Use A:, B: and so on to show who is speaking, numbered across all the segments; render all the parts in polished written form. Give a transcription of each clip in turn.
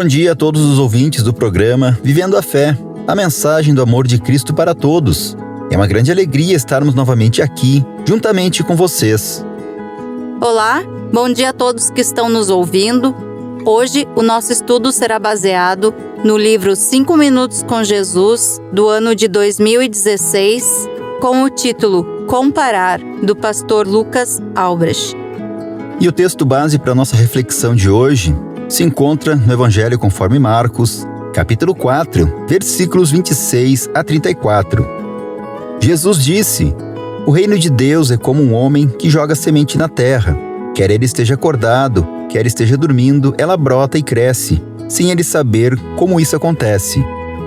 A: dia a todos os ouvintes do programa Vivendo a Fé, a mensagem do amor de Cristo para todos. É uma grande alegria estarmos novamente aqui, juntamente com vocês.
B: Olá, bom dia a todos que estão nos ouvindo. Hoje o nosso estudo será baseado no livro 5 Minutos com Jesus, do ano de 2016, com o título Comparar, do pastor Lucas Albrecht.
A: E o texto base para a nossa reflexão de hoje se encontra no Evangelho conforme Marcos, capítulo 4, versículos 26 a 34. Jesus disse: "O reino de Deus é como um homem que joga semente na terra. Quer ele esteja acordado, quer esteja dormindo, ela brota e cresce, sem ele saber como isso acontece.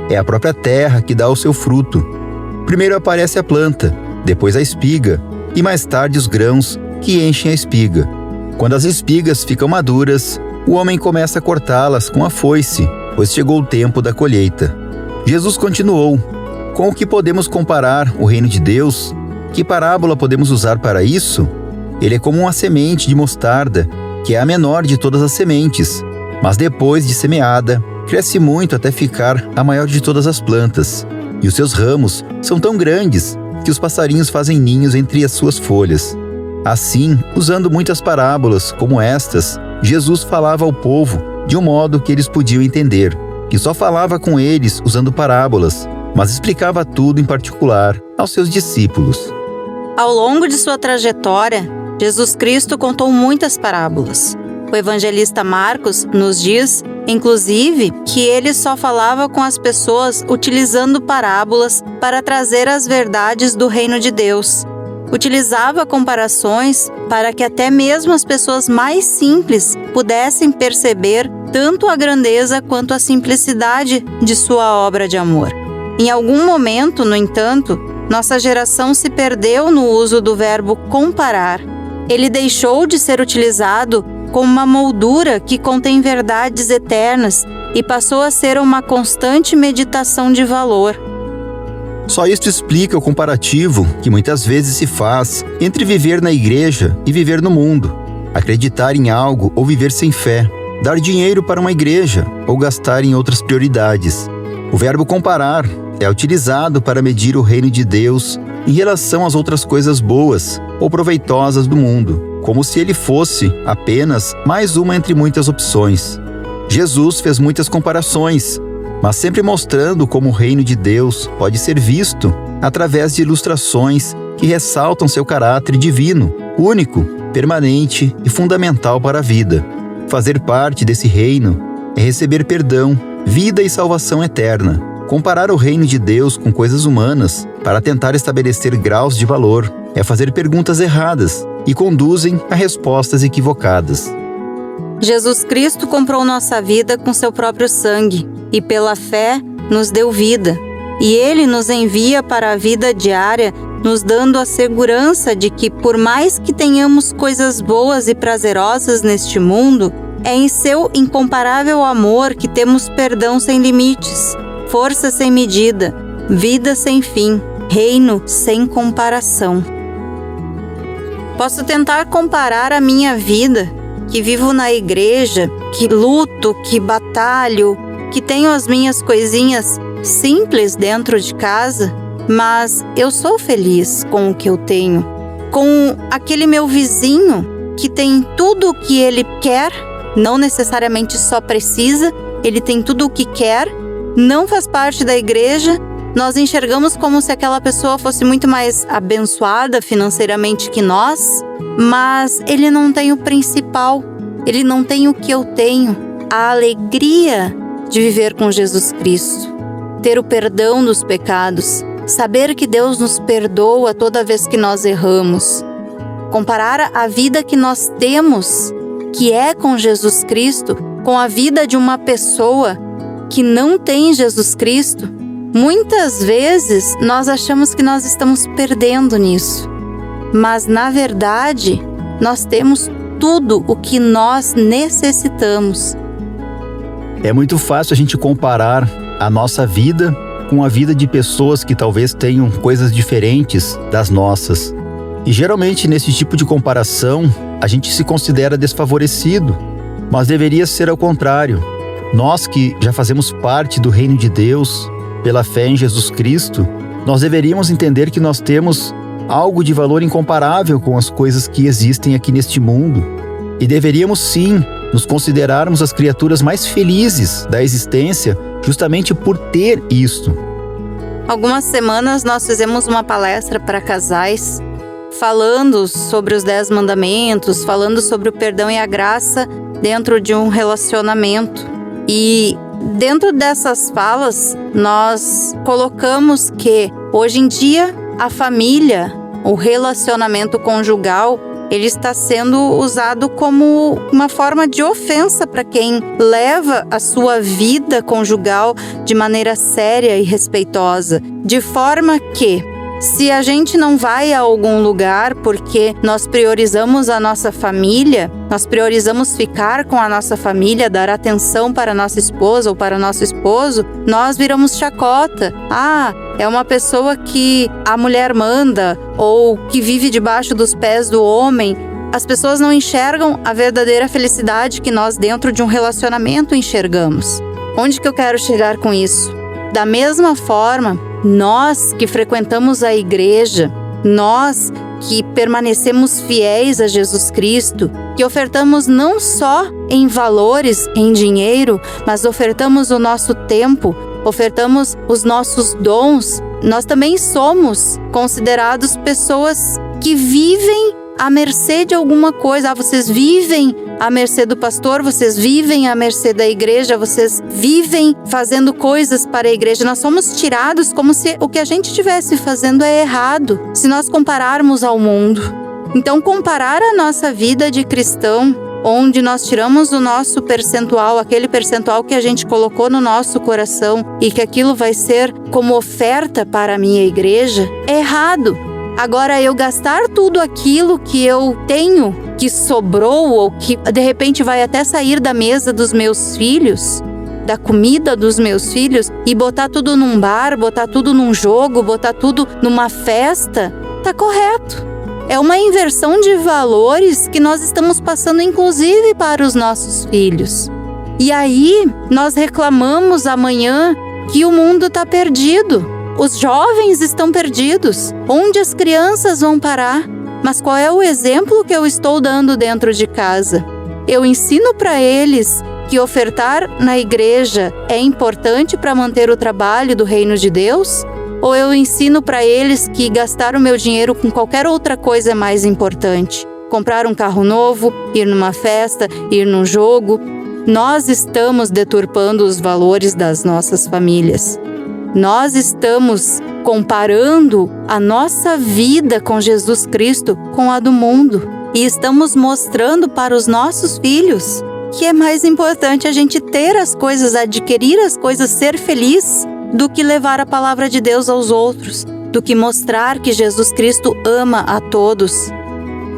A: É a própria terra que dá o seu fruto. Primeiro aparece a planta, depois a espiga, e mais tarde os grãos que enchem a espiga. Quando as espigas ficam maduras, o homem começa a cortá-las com a foice, pois chegou o tempo da colheita." Jesus continuou: "Com o que podemos comparar o reino de Deus? Que parábola podemos usar para isso? Ele é como uma semente de mostarda, que é a menor de todas as sementes, mas depois de semeada, cresce muito até ficar a maior de todas as plantas, e os seus ramos são tão grandes que os passarinhos fazem ninhos entre as suas folhas." Assim, usando muitas parábolas como estas, Jesus falava ao povo de um modo que eles podiam entender, que só falava com eles usando parábolas, mas explicava tudo em particular aos seus discípulos.
B: Ao longo de sua trajetória, Jesus Cristo contou muitas parábolas. O evangelista Marcos nos diz, inclusive, que ele só falava com as pessoas utilizando parábolas para trazer as verdades do reino de Deus. Utilizava comparações para que até mesmo as pessoas mais simples pudessem perceber tanto a grandeza quanto a simplicidade de sua obra de amor. Em algum momento, no entanto, nossa geração se perdeu no uso do verbo comparar. Ele deixou de ser utilizado como uma moldura que contém verdades eternas e passou a ser uma constante meditação de valor.
A: Só isto explica o comparativo que muitas vezes se faz entre viver na igreja e viver no mundo, acreditar em algo ou viver sem fé, dar dinheiro para uma igreja ou gastar em outras prioridades. O verbo comparar é utilizado para medir o reino de Deus em relação às outras coisas boas ou proveitosas do mundo, como se ele fosse apenas mais uma entre muitas opções. Jesus fez muitas comparações, mas sempre mostrando como o reino de Deus pode ser visto através de ilustrações que ressaltam seu caráter divino, único, permanente e fundamental para a vida. Fazer parte desse reino é receber perdão, vida e salvação eterna. Comparar o reino de Deus com coisas humanas para tentar estabelecer graus de valor é fazer perguntas erradas e conduzem a respostas equivocadas.
B: Jesus Cristo comprou nossa vida com seu próprio sangue e pela fé nos deu vida. E Ele nos envia para a vida diária, nos dando a segurança de que, por mais que tenhamos coisas boas e prazerosas neste mundo, é em seu incomparável amor que temos perdão sem limites, força sem medida, vida sem fim, reino sem comparação. Posso tentar comparar a minha vida, que vivo na igreja, que luto, que batalho, que tenho as minhas coisinhas simples dentro de casa, mas eu sou feliz com o que eu tenho. Com aquele meu vizinho que tem tudo o que ele quer, não necessariamente só precisa, ele tem tudo o que quer, não faz parte da igreja, nós enxergamos como se aquela pessoa fosse muito mais abençoada financeiramente que nós, mas ele não tem o principal, ele não tem o que eu tenho, a alegria de viver com Jesus Cristo, ter o perdão dos pecados, saber que Deus nos perdoa toda vez que nós erramos. Comparar a vida que nós temos, que é com Jesus Cristo, com a vida de uma pessoa que não tem Jesus Cristo, muitas vezes nós achamos que nós estamos perdendo nisso. Mas, na verdade, nós temos tudo o que nós necessitamos.
A: É muito fácil a gente comparar a nossa vida com a vida de pessoas que talvez tenham coisas diferentes das nossas. E geralmente nesse tipo de comparação, a gente se considera desfavorecido, mas deveria ser ao contrário. Nós que já fazemos parte do reino de Deus, pela fé em Jesus Cristo, nós deveríamos entender que nós temos algo de valor incomparável com as coisas que existem aqui neste mundo. E deveríamos sim nos considerarmos as criaturas mais felizes da existência justamente por ter isto.
B: Algumas semanas nós fizemos uma palestra para casais, falando sobre os 10 mandamentos, falando sobre o perdão e a graça dentro de um relacionamento. E dentro dessas falas, nós colocamos que hoje em dia a família, o relacionamento conjugal, ele está sendo usado como uma forma de ofensa para quem leva a sua vida conjugal de maneira séria e respeitosa. De forma que, se a gente não vai a algum lugar porque nós priorizamos a nossa família, nós priorizamos ficar com a nossa família, dar atenção para a nossa esposa ou para o nosso esposo, nós viramos chacota. É uma pessoa que a mulher manda ou que vive debaixo dos pés do homem. As pessoas não enxergam a verdadeira felicidade que nós dentro de um relacionamento enxergamos. Onde que eu quero chegar com isso? Da mesma forma, nós que frequentamos a igreja, nós que permanecemos fiéis a Jesus Cristo, que ofertamos não só em valores, em dinheiro, mas ofertamos o nosso tempo, ofertamos os nossos dons, nós também somos considerados pessoas que vivem à mercê de alguma coisa. Vocês vivem à mercê do pastor, vocês vivem à mercê da igreja, vocês vivem fazendo coisas para a igreja. Nós somos tirados como se o que a gente estivesse fazendo é errado, se nós compararmos ao mundo. Então, comparar a nossa vida de cristão, onde nós tiramos o nosso percentual, aquele percentual que a gente colocou no nosso coração e que aquilo vai ser como oferta para a minha igreja, é errado. Agora, eu gastar tudo aquilo que eu tenho, que sobrou ou que de repente vai até sair da mesa dos meus filhos, da comida dos meus filhos, e botar tudo num bar, botar tudo num jogo, botar tudo numa festa, tá correto. É uma inversão de valores que nós estamos passando, inclusive, para os nossos filhos. E aí, nós reclamamos amanhã que o mundo está perdido. Os jovens estão perdidos. Onde as crianças vão parar? Mas qual é o exemplo que eu estou dando dentro de casa? Eu ensino para eles que ofertar na igreja é importante para manter o trabalho do reino de Deus? Ou eu ensino para eles que gastar o meu dinheiro com qualquer outra coisa é mais importante? Comprar um carro novo, ir numa festa, ir num jogo? Nós estamos deturpando os valores das nossas famílias. Nós estamos comparando a nossa vida com Jesus Cristo com a do mundo. E estamos mostrando para os nossos filhos que é mais importante a gente ter as coisas, adquirir as coisas, ser feliz, do que levar a palavra de Deus aos outros, do que mostrar que Jesus Cristo ama a todos.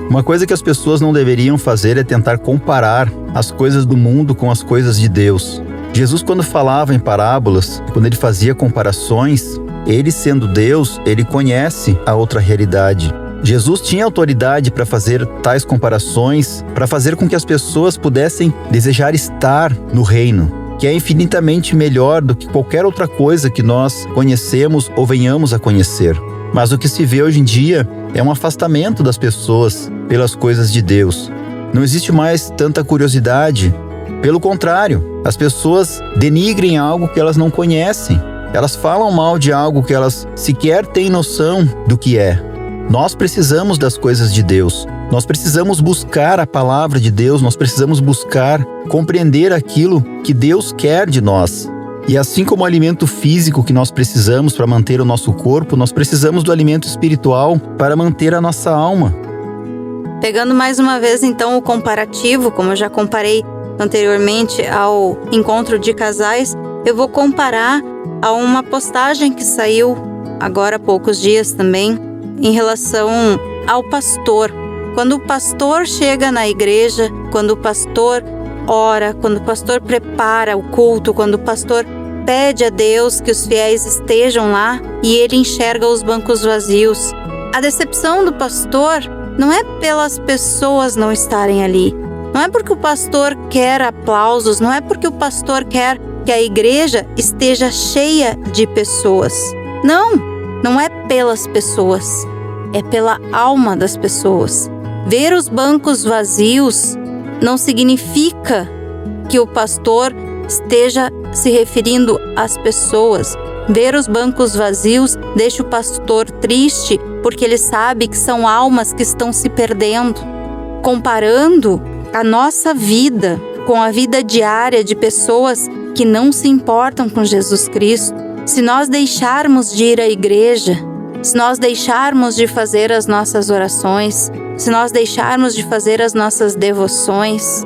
A: Uma coisa que as pessoas não deveriam fazer é tentar comparar as coisas do mundo com as coisas de Deus. Jesus, quando falava em parábolas, quando ele fazia comparações, ele sendo Deus, ele conhece a outra realidade. Jesus tinha autoridade para fazer tais comparações, para fazer com que as pessoas pudessem desejar estar no reino, que é infinitamente melhor do que qualquer outra coisa que nós conhecemos ou venhamos a conhecer. Mas o que se vê hoje em dia é um afastamento das pessoas pelas coisas de Deus. Não existe mais tanta curiosidade. Pelo contrário, as pessoas denigrem algo que elas não conhecem. Elas falam mal de algo que elas sequer têm noção do que é. Nós precisamos das coisas de Deus. Nós precisamos buscar a palavra de Deus, nós precisamos buscar compreender aquilo que Deus quer de nós. E assim como o alimento físico que nós precisamos para manter o nosso corpo, nós precisamos do alimento espiritual para manter a nossa alma.
B: Pegando mais uma vez então o comparativo, como eu já comparei anteriormente ao encontro de casais, eu vou comparar a uma postagem que saiu agora há poucos dias também, em relação ao pastor. Quando o pastor chega na igreja, quando o pastor ora, quando o pastor prepara o culto, quando o pastor pede a Deus que os fiéis estejam lá e ele enxerga os bancos vazios. A decepção do pastor não é pelas pessoas não estarem ali, Não é porque o pastor quer aplausos, não é porque o pastor quer que a igreja esteja cheia de pessoas. Não é pelas pessoas, é pela alma das pessoas. Ver os bancos vazios não significa que o pastor esteja se referindo às pessoas. Ver os bancos vazios deixa o pastor triste porque ele sabe que são almas que estão se perdendo. Comparando a nossa vida com a vida diária de pessoas que não se importam com Jesus Cristo, se nós deixarmos de ir à igreja, se nós deixarmos de fazer as nossas orações, se nós deixarmos de fazer as nossas devoções,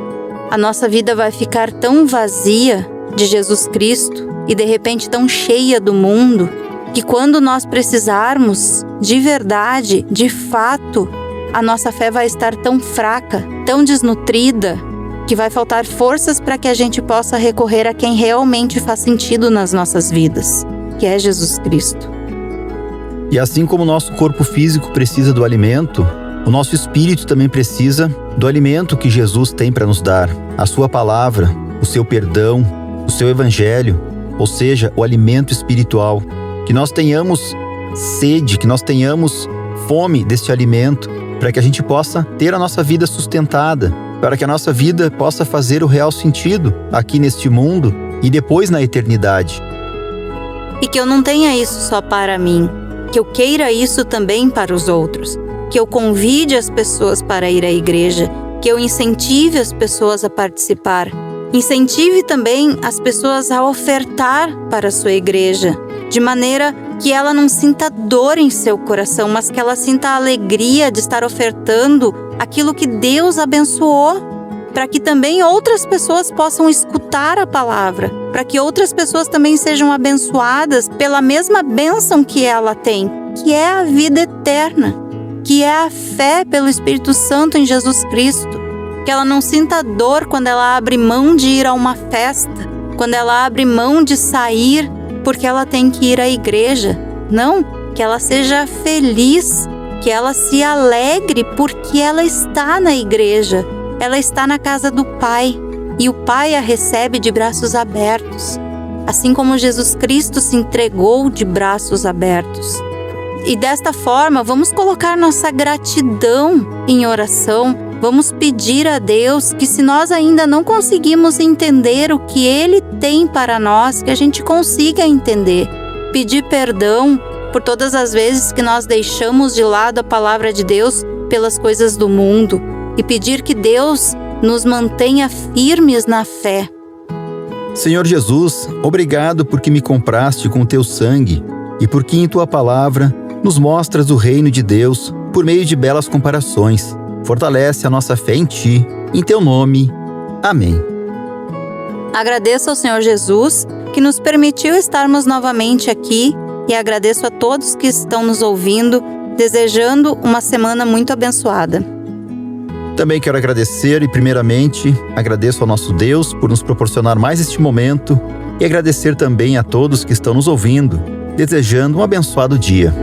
B: a nossa vida vai ficar tão vazia de Jesus Cristo e de repente tão cheia do mundo, que quando nós precisarmos de verdade, de fato, a nossa fé vai estar tão fraca, tão desnutrida, que vai faltar forças para que a gente possa recorrer a quem realmente faz sentido nas nossas vidas, que é Jesus Cristo.
A: E assim como o nosso corpo físico precisa do alimento, o nosso espírito também precisa do alimento que Jesus tem para nos dar, a sua palavra, o seu perdão, o seu evangelho, ou seja, o alimento espiritual. Que nós tenhamos sede, que nós tenhamos fome deste alimento, para que a gente possa ter a nossa vida sustentada, para que a nossa vida possa fazer o real sentido aqui neste mundo e depois na eternidade.
B: E que eu não tenha isso só para mim, que eu queira isso também para os outros, que eu convide as pessoas para ir à igreja, que eu incentive as pessoas a participar, incentive também as pessoas a ofertar para a sua igreja, de maneira que ela não sinta dor em seu coração, mas que ela sinta a alegria de estar ofertando aquilo que Deus abençoou, para que também outras pessoas possam escutar a palavra, para que outras pessoas também sejam abençoadas pela mesma bênção que ela tem, que é a vida eterna, que é a fé pelo Espírito Santo em Jesus Cristo. Que ela não sinta dor quando ela abre mão de ir a uma festa, quando ela abre mão de sair porque ela tem que ir à igreja. Não, que ela seja feliz, que ela se alegre porque ela está na igreja, ela está na casa do Pai e o Pai a recebe de braços abertos, assim como Jesus Cristo se entregou de braços abertos. E desta forma, vamos colocar nossa gratidão em oração, vamos pedir a Deus que, se nós ainda não conseguimos entender o que Ele tem para nós, que a gente consiga entender. Pedir perdão por todas as vezes que nós deixamos de lado a palavra de Deus pelas coisas do mundo e pedir que Deus nos mantenha firmes na fé.
A: Senhor Jesus, obrigado porque me compraste com o teu sangue e porque em tua palavra nos mostras o reino de Deus por meio de belas comparações. Fortalece a nossa fé em Ti, em Teu nome. Amém.
B: Agradeço ao Senhor Jesus que nos permitiu estarmos novamente aqui e agradeço a todos que estão nos ouvindo, desejando uma semana muito abençoada.
A: Também quero agradecer e, primeiramente, agradeço ao nosso Deus por nos proporcionar mais este momento e agradecer também a todos que estão nos ouvindo, desejando um abençoado dia.